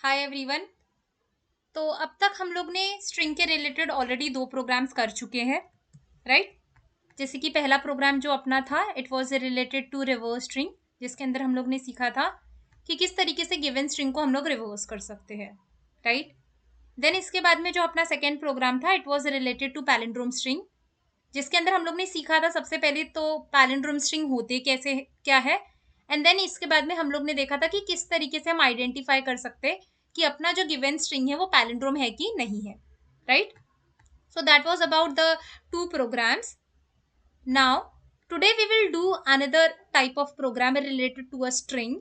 Hi everyone. तो अब तक हम लोग ने स्ट्रिंग के रिलेटेड ऑलरेडी 2 प्रोग्राम्स कर चुके हैं, राइट? जैसे कि पहला प्रोग्राम जो अपना था it was related to reverse string, जिसके अंदर हम लोग ने सीखा था कि किस तरीके से गिवन स्ट्रिंग को हम लोग रिवर्स कर सकते हैं, राइट? देन इसके बाद में जो अपना सेकेंड प्रोग्राम था it was related to palindrome string, जिसके अंदर हम लोग ने सीखा था सबसे पहले तो पैलिंड्रोम स्ट्रिंग होते कैसे क्या है, एंड देन इसके बाद में हम लोग ने देखा था कि किस तरीके से हम आइडेंटिफाई कर सकते हैं कि अपना जो गिवन स्ट्रिंग है वो पैलिंड्रोम है कि नहीं है, right? So that was about the two programs. Now today we will do another type of program related to a string,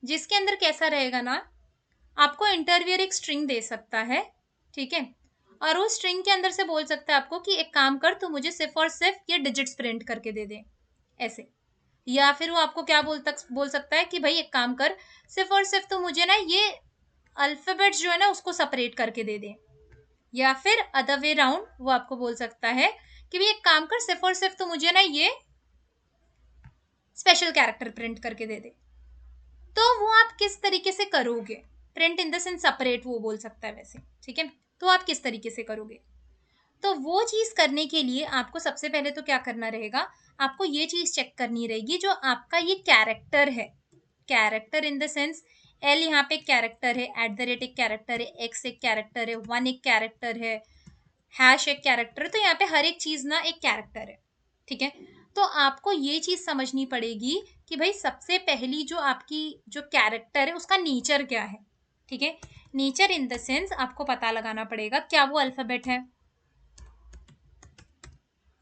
जिसके अंदर कैसा रहेगा ना, आपको इंटरव्यूअर एक स्ट्रिंग दे सकता है, ठीक है? और उस स्ट्रिंग के अंदर से बोल सकता है आपको कि एक काम कर, तू मुझे सिर्फ और सिर्फ ये डिजिट्स प्रिंट करके दे दे, ऐसे. या फिर वो आपको क्या बोल सकता है कि भाई एक काम कर, सिर्फ और सिर्फ तू मुझे ना ये अल्फाबेट्स जो है ना उसको सेपरेट करके दे दे. या फिर अदर वे राउंड वो आपको बोल सकता है कि भाई एक काम कर, सिर्फ और सिर्फ तू मुझे ना ये स्पेशल कैरेक्टर प्रिंट करके दे दे. तो वो आप किस तरीके से करोगे? Print in the sense separate वो बोल सकता है वैसे, ठीक है? तो आप किस तरीके से करोगे? तो वो चीज करने के लिए आपको सबसे पहले तो क्या करना रहेगा, आपको ये चीज चेक करनी रहेगी जो आपका ये कैरेक्टर है. Character in the sense L यहाँ पे एक कैरेक्टर है, एट द रेट एक कैरेक्टर है, एक्स एक कैरेक्टर है, वन एक कैरेक्टर है, हैश एक कैरेक्टर है. तो यहाँ पे हर एक चीज ना एक कैरेक्टर है, ठीक है? तो आपको ये चीज समझनी पड़ेगी कि भाई सबसे पहली जो आपकी जो कैरेक्टर है उसका नेचर क्या है, ठीक है? नेचर इन द सेंस आपको पता लगाना पड़ेगा क्या वो अल्फाबेट है,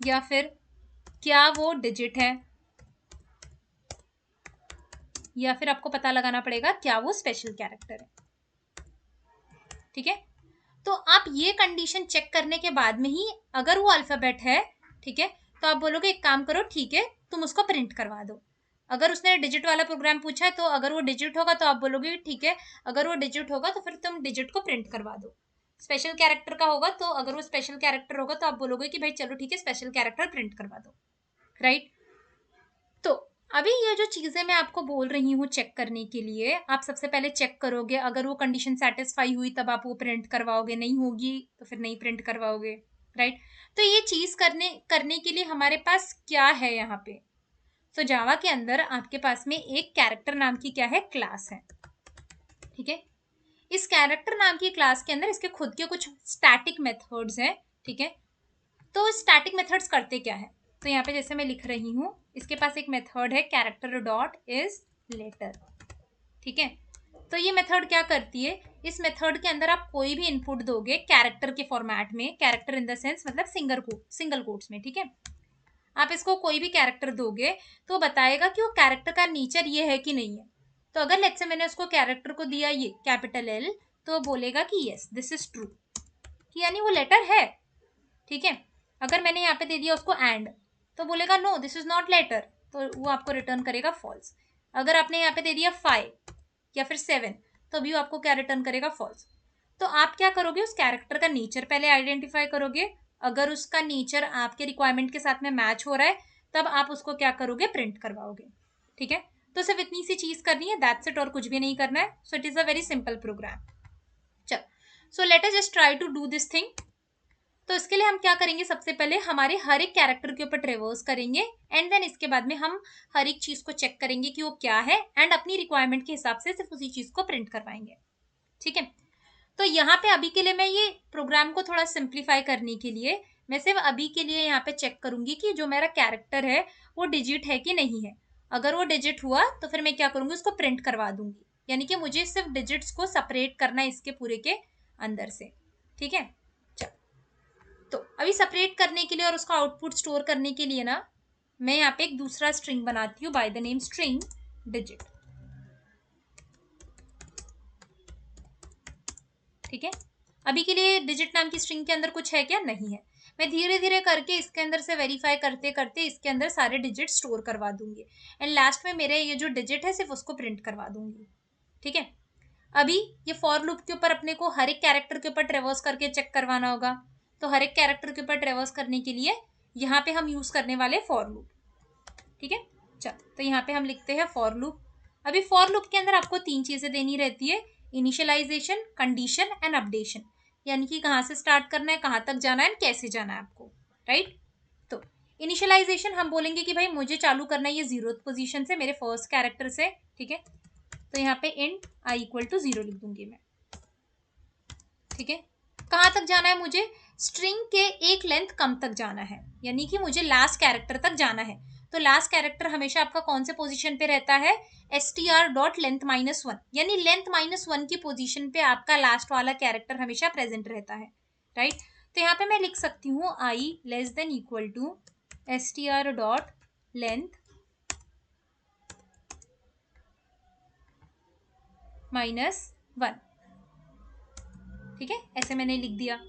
या फिर क्या वो डिजिट है, या फिर आपको पता लगाना पड़ेगा क्या वो स्पेशल कैरेक्टर है, ठीक है? तो आप ये कंडीशन चेक करने के बाद में ही अगर वो अल्फाबेट है, ठीक है, तो आप बोलोगे एक काम करो, ठीक है, तुम उसको प्रिंट करवा दो. अगर उसने डिजिट वाला प्रोग्राम पूछा है तो अगर वो डिजिट होगा तो आप बोलोगे ठीक है, अगर वो डिजिट होगा तो फिर तुम डिजिट को प्रिंट करवा दो. स्पेशल कैरेक्टर का होगा तो अगर वो स्पेशल कैरेक्टर होगा तो आप बोलोगे कि भाई चलो ठीक है, स्पेशल कैरेक्टर प्रिंट करवा दो, राइट? तो अभी ये जो चीजें मैं आपको बोल रही हूँ चेक करने के लिए, आप सबसे पहले चेक करोगे, अगर वो कंडीशन सेटिस्फाई हुई तब आप वो प्रिंट करवाओगे, नहीं होगी तो फिर नहीं प्रिंट करवाओगे, राइट? तो ये चीज करने करने के लिए हमारे पास क्या है यहाँ पे? तो जावा के अंदर आपके पास में एक कैरेक्टर नाम की क्या है, क्लास है, ठीक है? इस कैरेक्टर नाम की क्लास के अंदर इसके खुद के कुछ स्टैटिक मेथड्स हैं, ठीक है? तो स्टैटिक मेथड्स करते क्या है? तो यहाँ पे जैसे मैं लिख रही हूँ, इसके पास एक मेथड है कैरेक्टर डॉट इज लेटर, ठीक है? तो ये मेथड क्या करती है, इस मेथड के अंदर आप कोई भी इनपुट दोगे कैरेक्टर के फॉर्मेट में, कैरेक्टर इन द सेंस मतलब सिंगल कोट्स में, ठीक है? आप इसको कोई भी कैरेक्टर दोगे तो बताएगा कि वो कैरेक्टर का नेचर ये है कि नहीं है. तो अगर लेट्स से मैंने उसको कैरेक्टर को दिया ये कैपिटल एल, तो बोलेगा कि यस दिस इज ट्रू, यानी वो लेटर है, ठीक है? अगर मैंने यहाँ पे दे दिया उसको एंड, तो बोलेगा no this is not letter, तो वो आपको रिटर्न करेगा फॉल्स. अगर आपने यहाँ पे दे दिया 5 या फिर 7, तो भी वो आपको क्या रिटर्न करेगा, फॉल्स. तो आप क्या करोगे, उस कैरेक्टर का नेचर पहले आइडेंटिफाई करोगे. अगर उसका नेचर आपके रिक्वायरमेंट के साथ में मैच हो रहा है तब आप उसको क्या करोगे, प्रिंट करवाओगे, ठीक है? तो सिर्फ इतनी सी चीज करनी है, दैट्स इट, और कुछ भी नहीं करना है. So it is a very simple program. चल, so let us just try to do this thing. तो इसके लिए हम क्या करेंगे, सबसे पहले हमारे हर एक कैरेक्टर के ऊपर ट्रेवर्स करेंगे, एंड देन इसके बाद में हम हर एक चीज को चेक करेंगे कि वो क्या है, एंड अपनी रिक्वायरमेंट के हिसाब से सिर्फ उसी चीज को प्रिंट करवाएंगे, ठीक है? तो यहाँ पे अभी के लिए मैं ये प्रोग्राम को थोड़ा सिंप्लीफाई करने के लिए मैं सिर्फ अभी के लिए यहाँ पे चेक करूंगी कि जो मेरा कैरेक्टर है वो डिजिट है कि नहीं है. अगर वो डिजिट हुआ तो फिर मैं क्या करूंगी, उसको प्रिंट करवा दूंगी, यानी कि मुझे सिर्फ डिजिट्स को सेपरेट करना है इसके पूरे के अंदर से, ठीक है? तो अभी सेपरेट करने के लिए और उसका आउटपुट स्टोर करने के लिए ना, मैं यहाँ पे एक दूसरा स्ट्रिंग बनाती हूँ bye the name string digit, ठीक है? अभी के लिए डिजिट नाम की स्ट्रिंग के अंदर कुछ है क्या, नहीं है. मैं धीरे धीरे करके इसके अंदर से वेरीफाई करते करते इसके अंदर सारे डिजिट स्टोर करवा दूंगी, एंड लास्ट में मेरे ये जो डिजिट है सिर्फ उसको प्रिंट करवा दूंगी, ठीक है? अभी ये फॉर लूप के ऊपर अपने को हर एक कैरेक्टर के ऊपर ट्रेवर्स करके चेक करवाना होगा. तो हर एक कैरेक्टर के ऊपर ट्रेवर्स करने के लिए यहाँ पे हम यूज करने वाले फॉर लूप, ठीक है? चल, तो यहाँ पे हम लिखते हैं फॉर लूप. अभी फॉर लूप के अंदर आपको 3 चीजें देनी रहती है. इनिशियलाइजेशन, कंडीशन एंड अपडेशन, यानी कि कहाँ से स्टार्ट करना है, कहाँ तक जाना है, कैसे जाना है आपको, राइट। तो इनिशियलाइजेशन हम बोलेंगे कि भाई मुझे चालू करना है ये 0th पोजीशन से, मेरे फर्स्ट कैरेक्टर से, ठीक है। तो यहाँ पे इंट i इक्वल टू 0 लिख दूंगी मैं, ठीक है। कहाँ तक जाना है मुझे, स्ट्रिंग के एक लेंथ कम तक जाना है, यानी कि मुझे लास्ट कैरेक्टर तक जाना है। तो लास्ट कैरेक्टर हमेशा आपका कौन से पोजीशन पे रहता है, str.length-1, यानी लेंथ-1 की पोजीशन पे आपका लास्ट वाला कैरेक्टर हमेशा प्रेजेंट रहता है, राइट। तो यहाँ पे मैं लिख सकती हूँ i less than equal to str.length-1, ठीक है, ऐसे मैंने लिख दिया।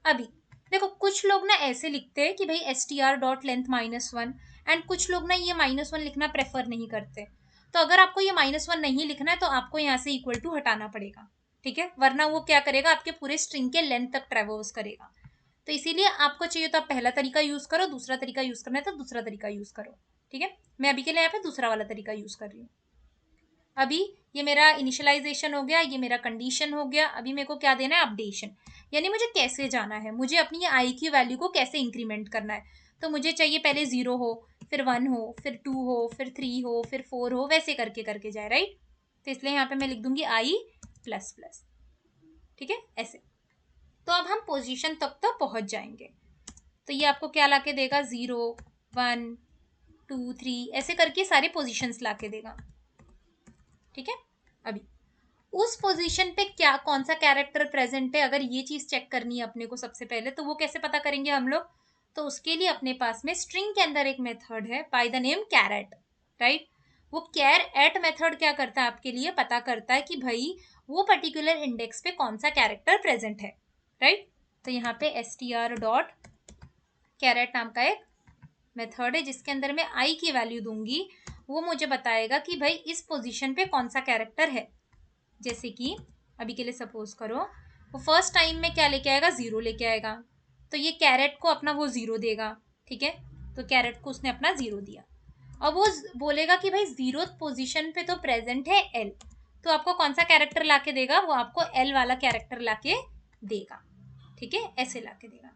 अभी देखो कुछ लोग ना ऐसे लिखते हैं कि भाई str.length-1, एंड कुछ लोग ना ये -1 लिखना प्रेफर नहीं करते। तो अगर आपको ये -1 नहीं लिखना है तो आपको यहाँ से इक्वल टू हटाना पड़ेगा, ठीक है, वरना वो क्या करेगा, आपके पूरे स्ट्रिंग के लेंथ तक ट्रेवर्स करेगा। तो इसीलिए आपको चाहिए तो आप पहला तरीका यूज करो, दूसरा तरीका यूज करना है तो दूसरा तरीका यूज करो, ठीक है। मैं अभी के लिए यहाँ पे दूसरा वाला तरीका यूज कर रही हूँ। अभी ये मेरा इनिशियलाइजेशन हो गया, ये मेरा कंडीशन हो गया। अभी मेरे को क्या देना है, अपडेशन, यानी मुझे कैसे जाना है, मुझे अपनी ये आई की वैल्यू को कैसे इंक्रीमेंट करना है। तो मुझे चाहिए पहले 0 हो, फिर 1 हो, फिर 2 हो, फिर 3 हो, फिर 4 हो, वैसे करके करके जाए, राइट। तो इसलिए यहाँ पे मैं लिख दूंगी आई प्लस प्लस, ठीक है, ऐसे। तो अब हम पोजीशन तक तो पहुंच जाएंगे। तो ये आपको क्या लाके देगा, 0 1 2 3 ऐसे करके सारे पोजीशंस लाके देगा, ठीक है। अभी उस पोजीशन पे क्या कौन सा कैरेक्टर प्रेजेंट है, अगर ये चीज चेक करनी है अपने को सबसे पहले, तो वो कैसे पता करेंगे हम लोग। तो उसके लिए अपने पास में स्ट्रिंग के अंदर एक मेथड है by the name caret, right. वो कैर एट मेथड क्या करता है, आपके लिए पता करता है कि भाई वो पर्टिकुलर इंडेक्स पे कौन सा कैरेक्टर प्रेजेंट है, राइट। तो यहाँ पे str.कैरेट नाम का एक मेथड है जिसके अंदर मैं आई की वैल्यू दूंगी। वो मुझे बताएगा कि भाई इस पोजीशन पे कौन सा कैरेक्टर है। जैसे कि अभी के लिए सपोज करो वो फर्स्ट टाइम में क्या लेके आएगा, 0 लेके आएगा। तो ये कैरेट को अपना वो 0 देगा, ठीक है। तो कैरेट को उसने अपना 0 दिया। अब वो बोलेगा कि भाई 0th पोजीशन पे तो प्रेजेंट है एल, तो आपको कौन सा कैरेक्टर लाके देगा, वो आपको एल वाला कैरेक्टर लाके देगा, ठीक है, ऐसे लाके देगा।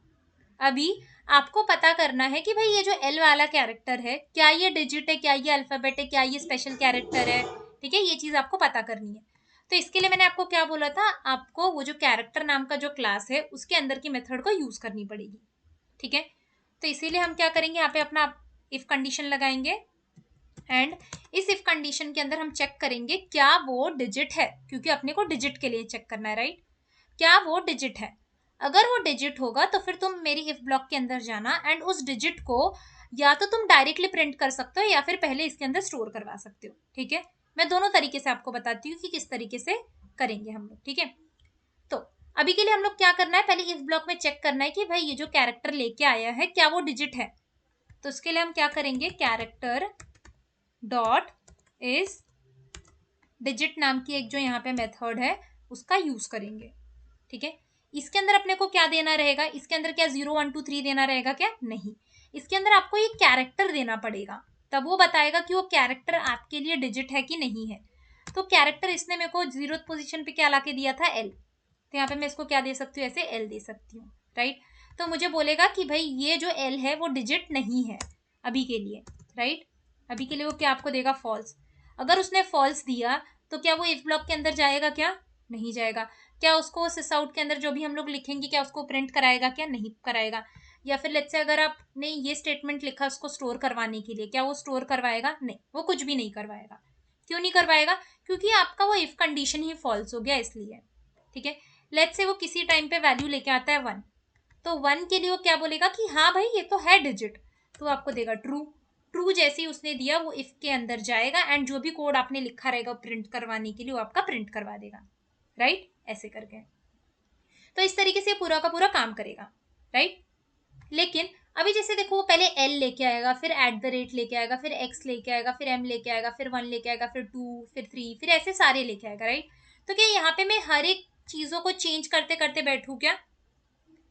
अभी आपको पता करना है कि भाई ये जो एल वाला कैरेक्टर है, क्या ये डिजिट है, क्या ये अल्फाबेट है, क्या ये स्पेशल कैरेक्टर है, ठीक है, ये चीज आपको पता करनी है। तो इसके लिए मैंने आपको क्या बोला था, आपको वो जो कैरेक्टर नाम का जो क्लास है उसके अंदर की मेथड को यूज करनी पड़ेगी, ठीक है। तो इसीलिए हम क्या करेंगे, यहाँ पे अपना इफ कंडीशन लगाएंगे, एंड इस इफ कंडीशन के अंदर हम चेक करेंगे क्या वो डिजिट है, क्योंकि अपने को डिजिट के लिए चेक करना है, राइट। क्या वो डिजिट है, अगर वो डिजिट होगा तो फिर तुम मेरी इफ ब्लॉक के अंदर जाना एंड उस डिजिट को या तो तुम डायरेक्टली प्रिंट कर सकते हो या फिर पहले इसके अंदर स्टोर करवा सकते हो, ठीक है। मैं दोनों तरीके से आपको बताती हूँ कि किस तरीके से करेंगे हम लोग, ठीक है। तो अभी के लिए हम लोग क्या करना है, पहले इफ ब्लॉक में चेक करना है कि भाई ये जो कैरेक्टर लेके आया है क्या वो डिजिट है। तो उसके लिए हम क्या करेंगे, कैरेक्टर डॉट इज डिजिट नाम की एक जो यहाँ पे मेथड है उसका यूज करेंगे, ठीक है। इसके अंदर अपने को क्या देना रहेगा, इसके अंदर क्या 0 1 2 3 देना रहेगा क्या, नहीं। इसके अंदर आपको ये कैरेक्टर देना पड़ेगा, तब वो बताएगा कि वो कैरेक्टर आपके लिए डिजिट है कि नहीं है। तो कैरेक्टर इसने मेरे को 0th पोजीशन पे क्या लाके दिया था, एल। तो यहाँ पे मैं इसको क्या दे सकती हूँ, ऐसे एल दे सकती हूँ, राइट। तो मुझे बोलेगा कि भाई ये जो एल है वो डिजिट नहीं है अभी के लिए, राइट। अभी के लिए वो क्या आपको देगा, फॉल्स। अगर उसने फॉल्स दिया तो क्या वो इफ ब्लॉक के अंदर जाएगा, क्या नहीं जाएगा। क्या उसको सिस आउट के अंदर जो भी हम लोग लिखेंगे क्या उसको प्रिंट कराएगा, क्या नहीं कराएगा। या फिर लेट्स से अगर आपने ये स्टेटमेंट लिखा उसको स्टोर करवाने के लिए, क्या वो स्टोर करवाएगा, नहीं, वो कुछ भी नहीं करवाएगा। क्यों नहीं करवाएगा, क्योंकि आपका वो इफ कंडीशन ही फॉल्स हो गया इसलिए, ठीक है। लेट्स से वो किसी टाइम पे वैल्यू लेके आता है 1, तो 1 के लिए वो क्या बोलेगा कि हाँ भाई ये तो है डिजिट, तो आपको देगा ट्रू। ट्रू जैसे ही उसने दिया वो इफ के अंदर जाएगा एंड जो भी कोड आपने लिखा रहेगा प्रिंट करवाने के लिए वो आपका प्रिंट करवा देगा, राइट, ऐसे करके। तो इस तरीके से पूरा का पूरा काम करेगा, राइट। लेकिन अभी जैसे देखो वो पहले एल लेके आएगा, फिर एट द रेट लेके आएगा, फिर एक्स लेके आएगा, फिर एम लेके आएगा, फिर 1 लेके आएगा, फिर 2, फिर 3, फिर ऐसे सारे लेके आएगा, राइट। तो क्या यहाँ पे मैं हर एक चीजों को चेंज करते करते बैठू क्या,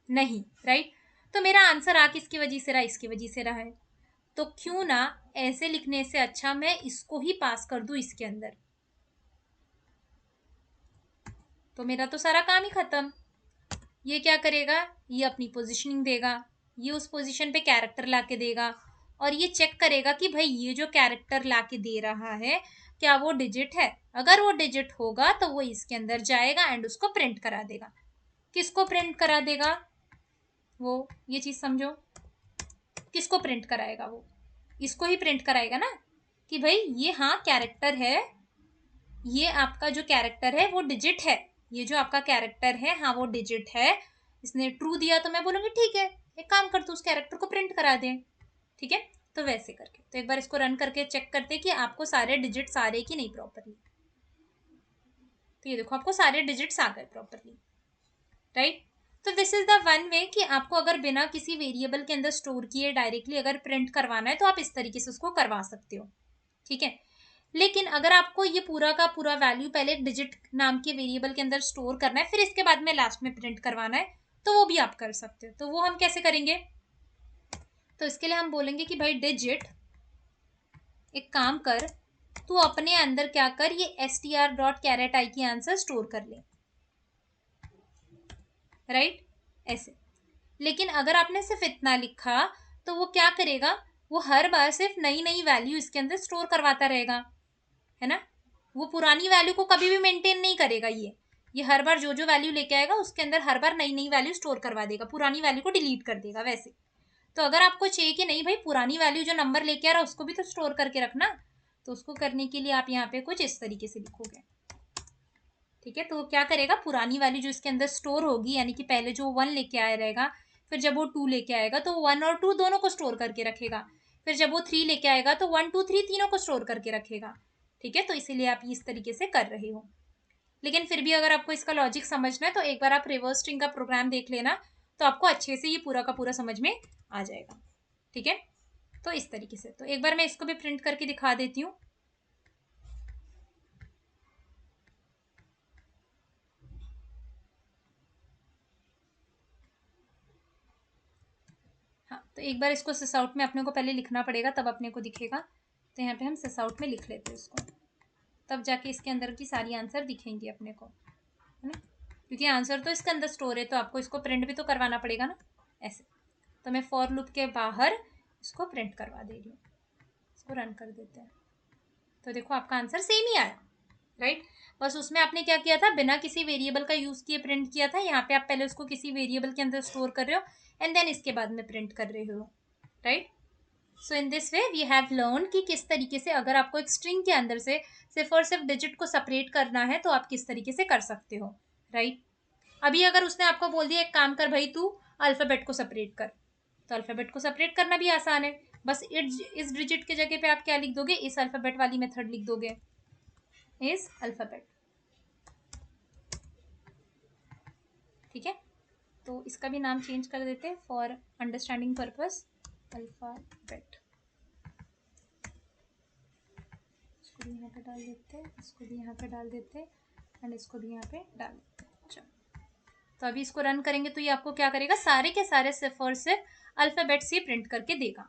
नहीं, राइट। तो मेरा आंसर आ किसकी वजह से रहा, इसकी वजह से रहा है। तो क्यों ना ऐसे लिखने से अच्छा मैं इसको ही पास कर दूं इसके अंदर, तो मेरा तो सारा काम ही खत्म। ये क्या करेगा, ये अपनी पोजीशनिंग देगा, ये उस पोजीशन पे कैरेक्टर लाके देगा और ये चेक करेगा कि भाई ये जो कैरेक्टर लाके दे रहा है क्या वो डिजिट है। अगर वो डिजिट होगा तो वो इसके अंदर जाएगा एंड उसको प्रिंट करा देगा। किसको प्रिंट करा देगा, वो ये चीज समझो, किसको प्रिंट कराएगा, वो इसको ही प्रिंट कराएगा ना कि भाई ये हाँ कैरेक्टर है, ये आपका जो कैरेक्टर है वो डिजिट है, ये जो आपका कैरेक्टर है हाँ वो डिजिट है। इसने ट्रू दिया तो मैं बोलूंगी ठीक है, एक काम कर तू उस कैरेक्टर को प्रिंट करा दे। ठीक है, तो वैसे करके तो एक बार इसको रन करके चेक करते कि आपको सारे डिजिट्स आ रहे कि नहीं प्रॉपरली। तो ये देखो आपको सारे डिजिट्स आ गए प्रॉपरली, राइट। तो this is the one way कि आपको अगर बिना किसी वेरिएबल के अंदर स्टोर किए डायरेक्टली अगर प्रिंट करवाना है तो आप इस तरीके से उसको करवा सकते हो। ठीक है, लेकिन अगर आपको ये पूरा का पूरा वैल्यू पहले एक डिजिट नाम के वेरिएबल के अंदर स्टोर करना है फिर इसके बाद में लास्ट में प्रिंट करवाना है तो वो भी आप कर सकते हो। तो वो हम कैसे करेंगे, तो इसके लिए हम बोलेंगे कि भाई डिजिट, एक काम कर तू अपने अंदर क्या कर, ये str.caret की आंसर स्टोर कर ले, राइट ऐसे। लेकिन अगर आपने सिर्फ इतना लिखा तो वो क्या करेगा, वो हर बार सिर्फ नई नई वैल्यू इसके अंदर स्टोर करवाता रहेगा, है ना। वो पुरानी वैल्यू को कभी भी मेंटेन नहीं करेगा, ये हर बार जो जो वैल्यू लेके आएगा उसके अंदर हर बार नई नई वैल्यू स्टोर करवा देगा, पुरानी वैल्यू को डिलीट कर देगा वैसे। तो अगर आपको चाहिए कि नहीं भाई पुरानी वैल्यू जो नंबर लेके आ रहा है उसको भी तो स्टोर करके रखना, तो उसको करने के लिए आप यहाँ पे कुछ इस तरीके से लिखोगे। ठीक है, तो क्या करेगा, पुरानी वैल्यू जो इसके अंदर स्टोर होगी यानी कि पहले जो 1 लेके आया रहेगा, फिर जब वो 2 लेके आएगा तो 1 और 2 दोनों को स्टोर करके रखेगा, फिर जब वो 3 लेके आएगा तो 1 2 3 तीनों को स्टोर करके रखेगा। ठीक है, तो इसीलिए आप इस तरीके से कर रहे हो। लेकिन फिर भी अगर आपको इसका लॉजिक समझना है तो एक बार आप रिवर्स स्ट्रिंग का प्रोग्राम देख लेना, तो आपको अच्छे से ये पूरा का पूरा समझ में आ जाएगा। ठीक है, तो इस तरीके से, तो एक बार मैं इसको भी प्रिंट करके दिखा देती हूँ। हाँ, तो एक बार इसको सिस आउट में अपने को पहले लिखना पड़ेगा तब अपने को दिखेगा। तो यहाँ पे हम सिस आउट में लिख लेते हैं इसको, तब जाके इसके अंदर की सारी आंसर दिखेंगी अपने को, है ना। क्योंकि आंसर तो इसके अंदर स्टोर है तो आपको इसको प्रिंट भी तो करवाना पड़ेगा ना, ऐसे। तो मैं फॉर लूप के बाहर इसको प्रिंट करवा दे रही हूँ, इसको रन कर देते हैं। तो देखो आपका आंसर सेम ही आया, राइट। बस उसमें आपने क्या किया था, बिना किसी वेरिएबल का यूज किए प्रिंट किया था। यहाँ पे आप पहले उसको किसी वेरिएबल के अंदर स्टोर कर रहे हो एंड देन इसके बाद में प्रिंट कर रहे हो, right. So in this way we have learn कि किस तरीके से अगर आपको एक स्ट्रिंग के अंदर से सिर्फ और सिर्फ डिजिट को सेपरेट करना है तो आप किस तरीके से कर सकते हो, राइट। अभी अगर उसने आपको बोल दिया एक काम कर भाई तू अल्फाबेट को सेपरेट कर, तो अल्फाबेट को सेपरेट करना भी आसान है। बस इस डिजिट के जगह पे आप क्या लिख दोगे, इस अल्फाबेट वाली मेथड लिख दोगे, इस अल्फाबेट। ठीक है, तो इसका भी नाम चेंज कर देते हैं फॉर अंडरस्टैंडिंग पर्पस, अल्फाबेट। इसको भी यहाँ पे डाल देते हैं, इसको भी यहाँ पे डाल देते हैं एंड इसको भी यहाँ पे डाल देते हैं। चलो, तो अभी इसको रन करेंगे तो ये आपको क्या करेगा, सारे के सारे सिर्फ और सिर्फ अल्फाबेट से प्रिंट करके देगा।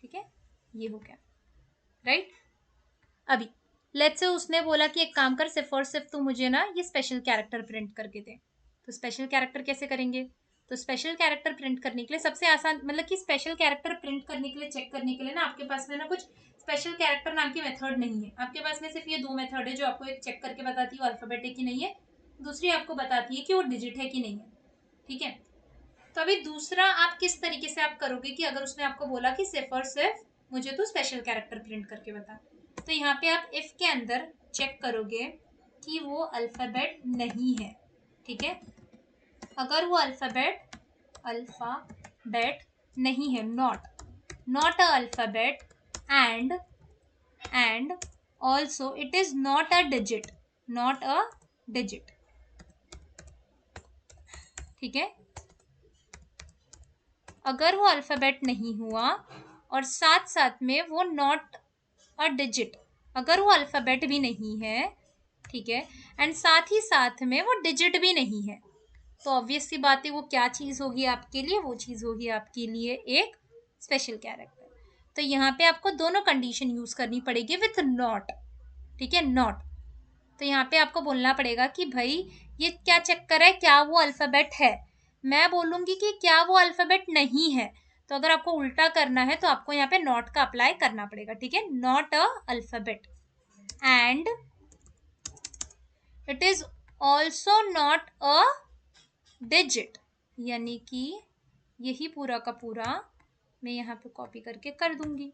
ठीक है, ये हो गया, राइट। अभी लेट्स से उसने बोला कि एक काम कर, सिर्फ और सिर्फ तू मुझे ना ये स्पेशल कैरेक्टर प्रिंट करके दे। तो स्पेशल कैरेक्टर कैसे करेंगे, तो स्पेशल कैरेक्टर प्रिंट करने के लिए सबसे आसान, मतलब कि स्पेशल कैरेक्टर प्रिंट करने के लिए चेक करने के लिए ना आपके पास में ना कुछ स्पेशल कैरेक्टर नाम की मेथड नहीं है। आपके पास में सिर्फ ये 2 मेथड है जो आपको एक चेक करके बताती है वो अल्फाबेट है कि नहीं है, दूसरी आपको बताती है कि वो डिजिट है कि नहीं है। ठीक है, तो अभी दूसरा आप किस तरीके से आप करोगे कि अगर उसने आपको बोला कि सिर्फ और सिर्फ मुझे तो स्पेशल कैरेक्टर प्रिंट करके बता, तो यहाँ पे आप इफ के अंदर चेक करोगे कि वो अल्फाबेट नहीं है। ठीक है, अगर वो अल्फाबेट नहीं है, not a alphabet and also it is not a digit. ठीक है, अगर वो अल्फाबेट नहीं हुआ और साथ साथ में वो नॉट अ डिजिट, अगर वो अल्फाबेट भी नहीं है, ठीक है, एंड साथ ही साथ में वो डिजिट भी नहीं है, तो ऑब्वियस सी बात है वो क्या चीज़ होगी आपके लिए, वो चीज़ होगी आपके लिए एक स्पेशल कैरेक्टर। तो यहाँ पे आपको दोनों कंडीशन यूज करनी पड़ेगी विथ नॉट। ठीक है, नॉट तो यहाँ पे आपको बोलना पड़ेगा कि भाई ये क्या चेक कर रहा है, क्या वो अल्फ़ाबेट है। मैं बोलूँगी कि क्या वो अल्फ़ाबेट नहीं है। तो अगर आपको उल्टा करना है तो आपको यहाँ पे नॉट का अप्लाई करना पड़ेगा, ठीक है, not a alphabet and it is also not a digit. यानी कि यही पूरा का पूरा मैं यहाँ पे कॉपी करके कर दूंगी,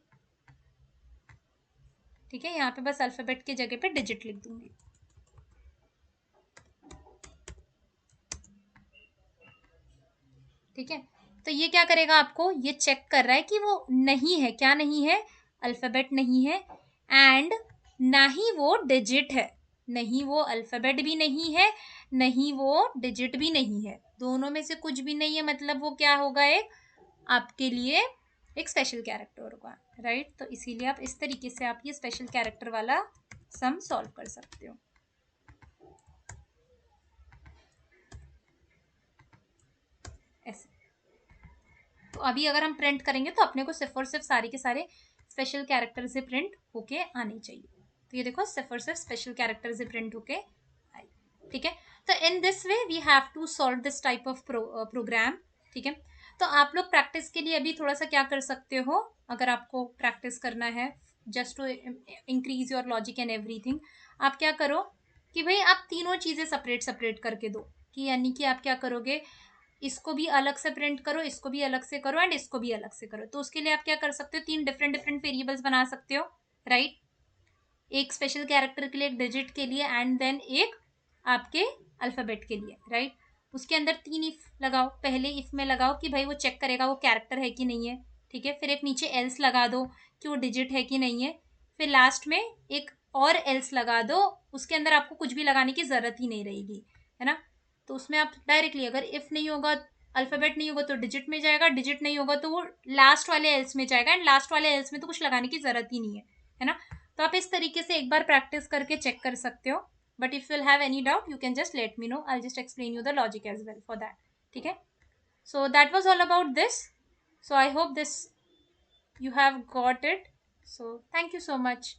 ठीक है, यहाँ पे बस अल्फ़ाबेट की जगह पे डिजिट लिख दूंगी। ठीक है, तो ये क्या करेगा, आपको ये चेक कर रहा है कि वो नहीं है, क्या नहीं है, अल्फ़ाबेट नहीं है एंड ना ही वो डिजिट है, नहीं वो अल्फ़ाबेट भी नहीं है, नहीं वो डिजिट भी नहीं है, दोनों में से कुछ भी नहीं है, मतलब वो क्या होगा, एक आपके लिए एक स्पेशल कैरेक्टर होगा, राइट। तो इसीलिए आप इस तरीके से आप ये स्पेशल कैरेक्टर वाला सम सॉल्व कर सकते हो ऐसे। तो अभी अगर हम प्रिंट करेंगे तो अपने को सिर्फ और सिर्फ सारे के सारे स्पेशल कैरेक्टर से प्रिंट होके आने चाहिए। तो ये देखो सिर्फ और सिर्फ स्पेशल कैरेक्टर से प्रिंट होके आए, ठीक है। तो in this way we have to solve this type of program, ठीक है। तो आप लोग प्रैक्टिस के लिए अभी थोड़ा सा क्या कर सकते हो, अगर आपको प्रैक्टिस करना है just to increase your logic and everything, आप क्या करो कि भाई आप तीनों चीज़ें सेपरेट सेपरेट करके दो, कि यानी कि आप क्या करोगे, इसको भी अलग से प्रिंट करो, इसको भी अलग से करो एंड इसको भी अलग से करो। तो उसके लिए आप क्या कर सकते हो, तीन डिफरेंट डिफरेंट वेरिएबल्स बना सकते हो, राइट। एक स्पेशल कैरेक्टर के लिए, एक डिजिट के लिए एंड देन एक आपके अल्फाबेट के लिए, राइट। उसके अंदर तीन इफ लगाओ, पहले इफ में लगाओ कि भाई वो चेक करेगा वो कैरेक्टर है कि नहीं है, ठीक है। फिर एक नीचे एल्स लगा दो कि वो डिजिट है कि नहीं है। फिर लास्ट में एक और एल्स लगा दो, उसके अंदर आपको कुछ भी लगाने की जरूरत ही नहीं रहेगी, है ना। तो उसमें आप डायरेक्टली, अगर इफ नहीं होगा, अल्फाबेट नहीं होगा तो डिजिट में जाएगा, डिजिट नहीं होगा तो वो लास्ट वाले एल्स में जाएगा एंड लास्ट वाले एल्स में तो कुछ लगाने की जरूरत ही नहीं है ना। तो आप इस तरीके से एक बार प्रैक्टिस करके चेक कर सकते हो, but if you will have any doubt you can just let me know, I just explain you the logic as well for that, ठीक है। So that was all about this, so I hope this you have got it, so thank you so much.